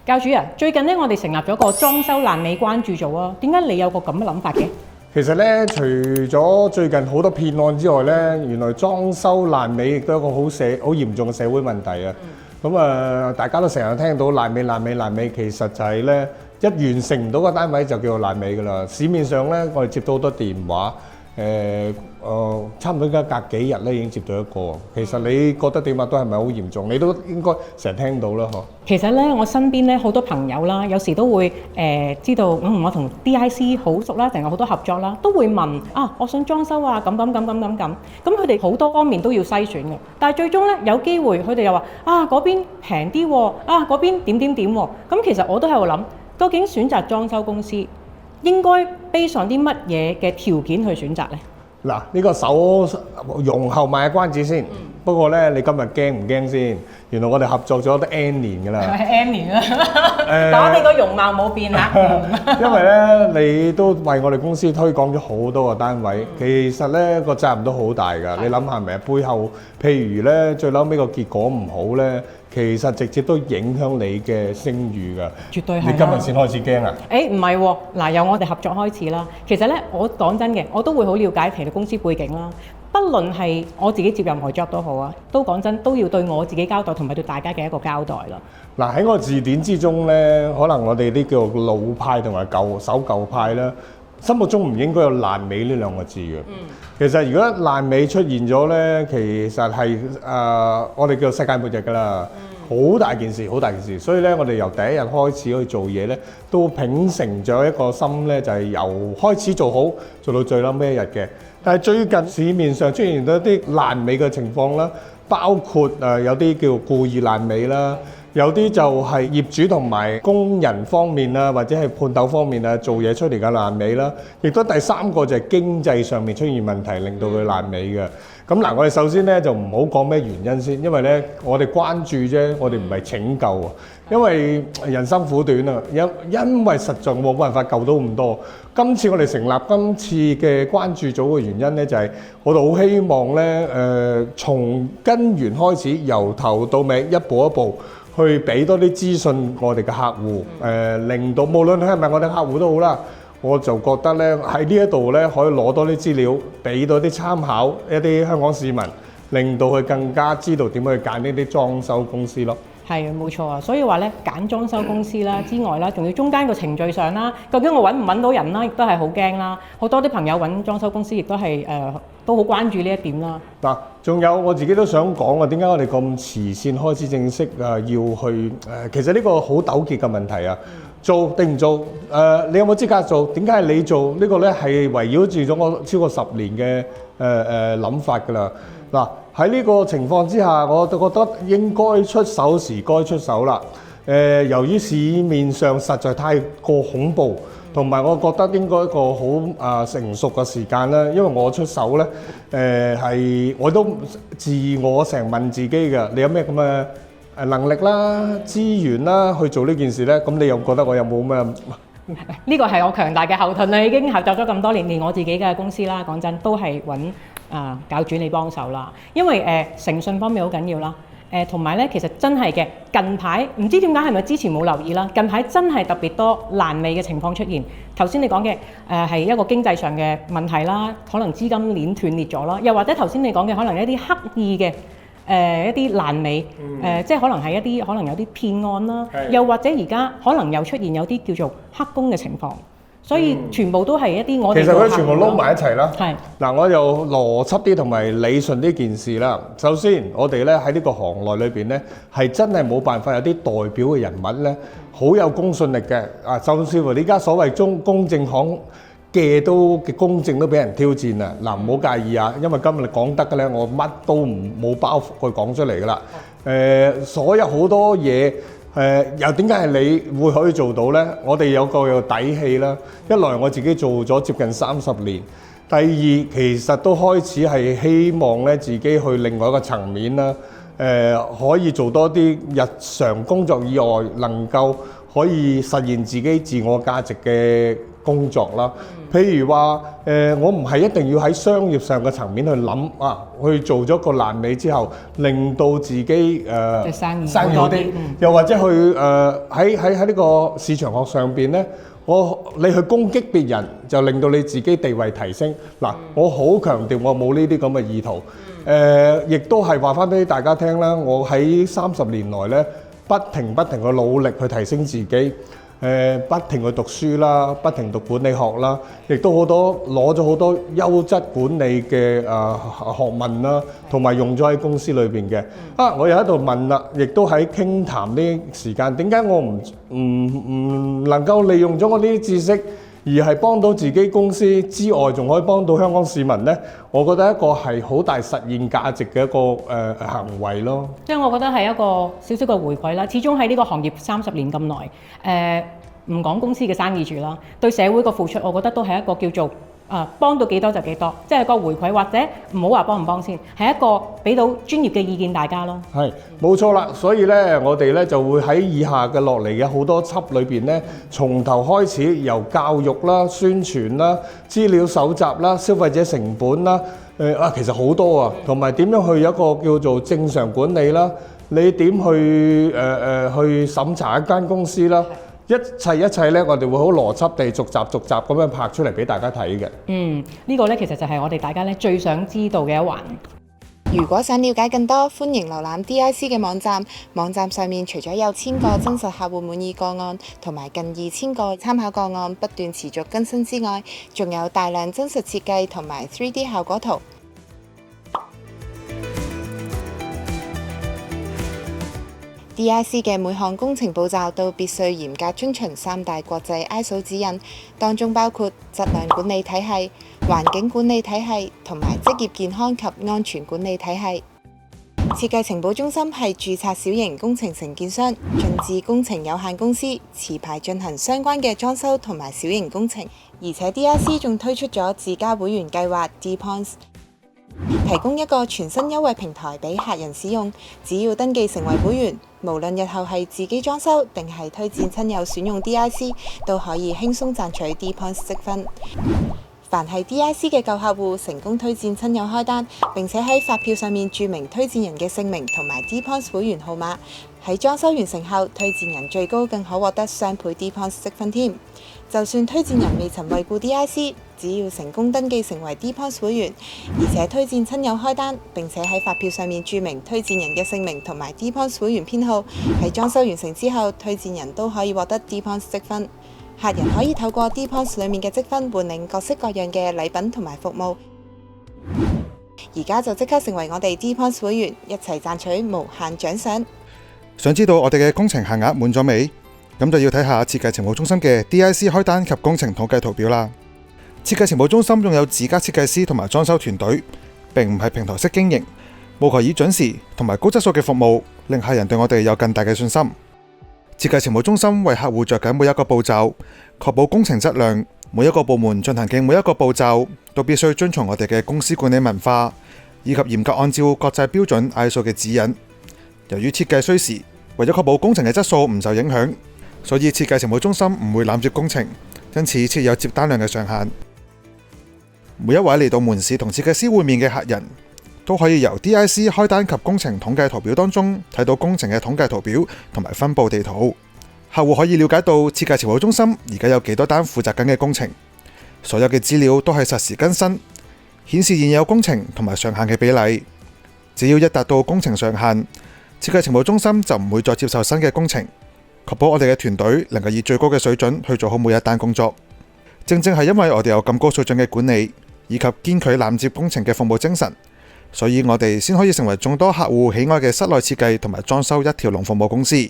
教主啊，最近咧我哋成立咗個裝修爛尾關注組啊，點解你有個咁嘅諗法嘅？其實咧，除咗最近好多騙案之外咧，原來裝修爛尾亦都係一個好嚴重嘅社會問題啊。大家都成日聽到爛尾，其實就係咧一完成唔到個單位就叫做爛尾㗎啦。市面上咧，我哋接到好多電話，差唔多而家隔幾日咧已經接到一個。其實你覺得點啊？都係咪好嚴重？你都應該成日聽到啦，嗬。其實咧，我身邊咧好多朋友啦，有時都會知道，我同 DIC 好熟啦，定有好多合作啦，都會問啊，我想裝修啊，咁佢哋好多方面都要篩選嘅。但係最終咧有機會，佢哋又話啊嗰邊平啲喎，啊嗰邊點喎。咁其實我都喺度諗，究竟選擇裝修公司應該 base 上啲乜嘢嘅條件去選擇咧？嗱，呢個容後賣關子先。不過咧，你今日驚唔驚先？原來我哋合作咗得 N 年㗎啦。係 N 年啦，但我哋個容貌冇變啊。因為咧，你都為我哋公司推廣咗好多個單位，其實咧個責任都好大㗎。你諗下係咪？背後譬如咧，最嬲尾個結果唔好咧，其實直接都影響你嘅聲譽㗎。絕對係。你今日先開始驚啊？唔係喎，嗱由我哋合作開始啦。其實咧，我講真嘅，我都會好了解其實公司背景啦。不論係我自己接任何 job 都好啊，都講真都要對我自己交代，同埋對大家嘅一個交代啦。嗱喺個字典之中咧，可能我哋啲叫老派同埋守舊派啦，心目中唔應該有爛尾呢兩個字嘅。其實如果爛尾出現咗咧，其實係我哋叫世界末日㗎啦。好大件事，所以咧，我哋由第一日開始去做嘢咧，都秉承咗一個心咧，就係由開始做好，做到最撚尾一日嘅。但係最近市面上出現咗一啲爛尾嘅情況啦，包括有啲叫故意爛尾啦，有啲就係業主同埋工人方面啊，或者係判頭方面啊，做嘢出嚟嘅爛尾啦。亦都第三個就係經濟上面出現問題，令到佢爛尾嘅。咁嗱，我哋首先咧就唔好講咩原因先，因為咧我哋關注啫，我哋唔係拯救啊。因為人生苦短啊，因為實在冇辦法救到咁多。今次我哋成立今次嘅關注組嘅原因咧，就係我哋好希望咧從根源開始，由頭到尾一步一步去俾多啲資訊我哋嘅客戶，令到無論係咪我哋客戶都好啦。我就覺得咧喺呢一度咧可以攞多啲資料，俾多啲參考一啲香港市民，令到佢更加知道點樣去揀呢啲裝修公司咯。係啊，冇錯啊，所以話咧揀裝修公司啦之外啦，仲要中間個程序上啦，究竟我揾唔揾到人啦，亦都係好驚啦。好多啲朋友揾裝修公司，亦都係都好關注呢一點啦。嗱，仲有我自己都想講啊，點解我哋咁遲先開始正式要去其實呢個好糾結嘅問題啊。做定唔做？你有冇資格做？點解係你做？呢個咧係圍繞住咗我超過10年嘅諗法㗎啦。嗱喺呢個情況之下，我都覺得應該出手時該出手啦。由於市面上實在太過恐怖，同埋我覺得應該一個好成熟嘅時間啦。因為我出手咧我都自我成問自己嘅，你有咩咁嘅能力啦、資源啦去做呢件事咧，咁你又覺得我有冇咩？呢個係我強大嘅後盾啦，已經合作咗咁多年，連我自己嘅公司啦，講真都係揾教主你幫手啦，因為誠信方面好緊要啦，同埋咧其實真係嘅近排唔知點解係咪之前冇留意啦，近排真係特別多爛尾嘅情況出現。頭先你講嘅係一個經濟上嘅問題啦，可能資金鏈斷裂咗啦，又或者頭先你講嘅可能一啲刻意嘅。一啲爛尾，即係可能係可能有啲騙案啦，又或者而家可能又出現有啲叫做黑工嘅情況，所以全部都係一啲我哋其實佢全部撈埋一齊啦。係嗱，我又邏輯啲同埋理順呢件事啦。首先，我哋咧喺呢個行內裏邊咧，係真係冇辦法有啲代表嘅人物咧，好有公信力嘅。甚至乎你而家所謂公證行嘅公正都俾人挑戰啊！嗱，唔好介意啊，因為今日講得嘅咧，我乜都冇包袱去講出嚟噶啦。所有好多嘢又點解係你會可以做到咧？我哋有個底氣啦。一來我自己做咗接近30年，第二其實都開始係希望咧自己去另外一個層面啦。可以做多啲日常工作以外，能夠可以實現自己自我價值嘅工作啦。譬如話我唔係一定要喺商業上嘅層面去諗去做咗個爛尾之後，令到自己生意好啲，又或者去喺呢個市場學上邊咧，你去攻擊別人，就令到你自己地位提升。嗱，我好強調我冇呢啲咁嘅意圖。亦都係話翻俾大家聽啦，我喺30年來咧，不停去努力去提升自己。不停去讀書啦，不停讀管理學啦，亦都攞咗好多優質管理嘅學問啦，同埋用咗喺公司裏邊嘅。我又喺度問啦，亦都喺傾談呢時間，點解我唔能夠利用咗我呢啲知識，而係幫到自己公司之外，仲可以幫到香港市民呢？我覺得一個係好大實現價值嘅一個行為咯。即係我覺得係一個少少嘅回饋啦。始終喺呢個行業30年咁耐，唔講公司嘅生意住啦，對社會嘅付出，我覺得都係一個叫做幫到幾多就幾多，即係個回饋，或者唔好話幫唔幫先，係一個俾到專業嘅意見大家咯。係冇錯啦，所以咧我哋咧就會喺以下嘅落嚟嘅好多輯裏邊咧，從頭開始由教育啦、宣傳啦、資料搜集啦、消費者成本啦，其實好多啊，同埋點樣去有一個叫做正常管理啦，你點去審查一間公司啦。一切咧，我哋會好邏輯地逐集咁樣拍出嚟俾大家睇嘅。呢個咧其實就係我哋大家咧最想知道嘅一環。如果想了解更多，歡迎瀏覽 DIC 嘅網站。網站上面除咗有1000個真實客戶滿意個案，同埋近2000個參考個案不斷持續更新之外，仲有大量真實設計同埋 3D 效果圖。DIC 嘅每項工程步驟都必須嚴格遵循3大國際 ISO 指引，當中包括質量管理體系、環境管理體系同埋職業健康及安全管理體系。設計情報中心係註冊小型工程承建商進智工程有限公司，持牌進行相關嘅裝修同埋小型工程，而且 DIC 仲推出咗自家會員計劃 DPoints，提供一個全新優惠平台俾客人使用，只要登記成為會員，無論日後係自己裝修定係推薦親友選用 DIC， 都可以輕鬆賺取 DPoints 積分。凡係 DIC 嘅舊客戶成功推薦親友開單，並且喺發票上面註明推薦人嘅姓名同埋 DPoints 會員號碼，喺裝修完成後，推薦人最高更可獲得雙倍 DPoints 積分添。就算推薦人未曾惠顧 DIC， 只要成功登記成為 DPoints 會員，而且推薦親友開單，並且喺發票上面註明推薦人嘅姓名同埋 DPoints 會員編號，喺裝修完成之後，推薦人都可以獲得 DPoints 積分。客人可以透過 DPoints 裡面嘅積分換領各式各樣嘅禮品同埋服務。而家就即刻成為我哋 DPoints 會員，一齊賺取無限獎賞。想知道我哋嘅工程限額滿咗未？咁就要睇下設計情報中心嘅 DIC 開單及工程統計圖表啦。設計情報中心擁有自家設計師同埋裝修團隊，並唔係平台式經營，務求以準時同埋高質素嘅服務，令客人對我哋有更大嘅信心。設計情報中心為客戶着緊每一個步驟，確保工程質量。每一個部門進行嘅每一個步驟都必須遵從我哋嘅公司管理文化，以及嚴格按照國際標準 ISO 嘅指引。由於設計需時，為咗確保工程嘅質素唔受影響，所以設計情報中心唔會攬接工程，因此設有接單量嘅上限。每一位嚟到門市同設計師會面嘅客人，都可以由 DIC 開單及工程統計圖表當中睇到工程嘅統計圖表同埋分佈地圖。客戶可以了解到設計情報中心而家有幾多單負責緊嘅工程，所有嘅資料都係實時更新，顯示現有工程同埋上限嘅比例。只要一達到工程上限，設計情報中心就唔會再接受新嘅工程，確保我哋嘅團隊能夠以最高嘅水準去做好每一單工作。正正係因為我哋有咁高水準嘅管理，以及堅拒攬接工程嘅服務精神，所以我哋先可以成為眾多客戶喜愛嘅室內設計同埋裝修一條龍服務公司。